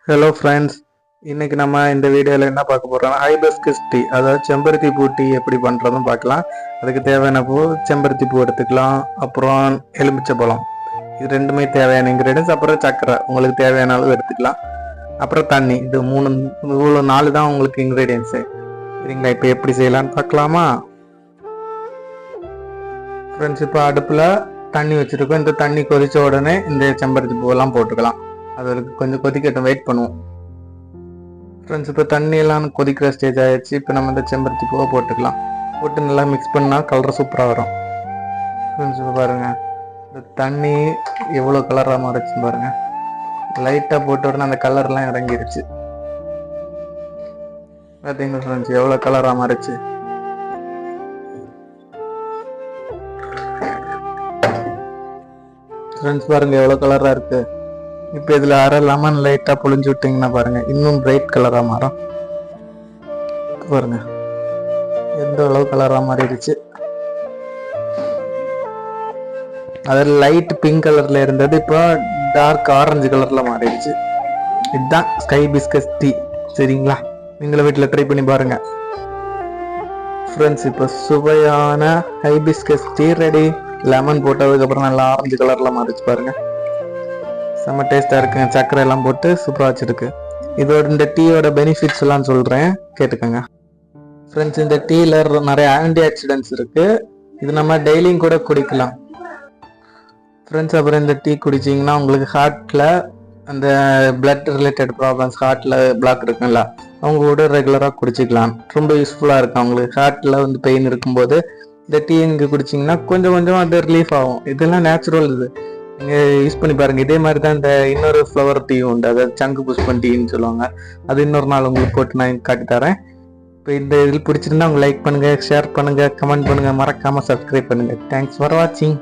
Hello friends, இன்னைக்கு நம்ம இந்த வீடியோவில் என்ன பார்க்க போகிறோம்னா ஹைபிஸ்கஸ் டீ, அதாவது செம்பருத்தி பூ டீ எப்படி பண்ணுறதுன்னு பார்க்கலாம். அதுக்கு தேவையான பூ செம்பருத்தி பூ எடுத்துக்கலாம், அப்புறம் எலுமிச்சை பழம், இது ரெண்டுமே தேவையான இன்க்ரீடியன்ஸ். அப்புறம் சர்க்கரை உங்களுக்கு தேவையான அளவு எடுத்துக்கலாம். அப்புறம் தண்ணி, இது இவ்வளோ 4 தான் உங்களுக்கு இன்க்ரீடியன்ஸு. சரிங்களா? இப்போ எப்படி செய்யலான்னு பார்க்கலாமா ஃப்ரெண்ட்ஸ்? இப்போ அடுப்பில் தண்ணி வச்சுருக்கோம். இந்த தண்ணி கொதித்த உடனே இந்த செம்பருத்தி பூவெல்லாம் போட்டுக்கலாம். அது கொஞ்சம் கொதிக்கட்டும், வெயிட் பண்ணுவோம் ஃப்ரெண்ட்ஸ். இப்போ தண்ணி எல்லாம் கொதிக்கிற ஸ்டேஜ் ஆயிடுச்சு. இப்போ நம்ம இந்த செம்பருத்தி பூவை போட்டுக்கலாம். போட்டு நல்லா மிக்ஸ் பண்ணால் கலர் சூப்பராக வரும் ஃப்ரெண்ட்ஸ். இப்போ பாருங்கள், இந்த தண்ணி எவ்வளோ கலராக மாறிச்சுன்னு பாருங்கள். லைட்டாக போட்ட உடனே அந்த கலர்லாம் இறங்கிருச்சு. பார்த்தீங்களா ஃப்ரெண்ட்ஸ், எவ்வளோ கலராக மாறிச்சு. ஃப்ரெண்ட்ஸ் பாருங்கள் எவ்வளோ கலராக இருக்குது. இப்போ இதில் அரை லெமன் லைட்டாக புழிஞ்சு விட்டிங்கன்னா பாருங்கள், இன்னும் பிரைட் கலராக மாறும். பாருங்கள் எந்த அளவு கலராக மாறிடுச்சு. அதில் லைட் பிங்க் கலரில் இருந்தது இப்போ டார்க் ஆரஞ்சு கலரில் மாறிடுச்சு. இதுதான் ஹைபிஸ்கஸ் டீ. சரிங்களா? நீங்களும் வீட்டில் ட்ரை பண்ணி பாருங்கள் ஃப்ரெண்ட்ஸ். இப்போ சுவையான ஹைபிஸ்கஸ் டீ ரெடி. லெமன் போட்டதுக்கப்புறம் நல்லா ஆரஞ்சு கலரில் மாறிச்சு பாருங்கள். செம்ம டேஸ்ட்டாக இருக்குங்க. சர்க்கரை எல்லாம் போட்டு சூப்பராக வச்சுருக்கு. இதோட இந்த டீயோட பெனிஃபிட்ஸ் எல்லாம் சொல்கிறேன், கேட்டுக்கோங்க ஃப்ரெண்ட்ஸ். இந்த டீயில் நிறைய ஆன்டி ஆக்சிடென்ட்ஸ் இருக்குது. இது நம்ம டெய்லியும் கூட குடிக்கலாம் ஃப்ரெண்ட்ஸ். அப்புறம் இந்த டீ குடிச்சிங்கன்னா உங்களுக்கு ஹார்ட்டில் அந்த பிளட் ரிலேட்டட் ப்ராப்ளம்ஸ், ஹார்ட்டில் பிளாக் இருக்குங்கள, அவங்க கூட ரெகுலராக குடிச்சிக்கலாம். ரொம்ப யூஸ்ஃபுல்லாக இருக்கும் அவங்களுக்கு. ஹார்ட்டில் வந்து பெயின் இருக்கும்போது இந்த டீ இங்கே குடிச்சிங்கன்னா கொஞ்சம் கொஞ்சம் அது ரிலீஃப் ஆகும். இதெல்லாம் நேச்சுரல். இது நீங்கள் யூஸ் பண்ணி பாருங்கள். இதே மாதிரி தான் இந்த இன்னொரு ஃப்ளவர் டீ உண்டு, அதாவது சங்கு புஷ்பன் டீன்னு சொல்லுவாங்க. அது இன்னொரு நாள் உங்களுக்கு போட்டு நான் காட்டி தரேன். இப்போ இந்த இதில் பிடிச்சிருந்தா அவங்க லைக் பண்ணுங்கள், ஷேர் பண்ணுங்கள், கமெண்ட் பண்ணுங்கள், மறக்காமல் சப்ஸ்கிரைப் பண்ணுங்கள். தேங்க்ஸ் ஃபார் வாட்சிங்.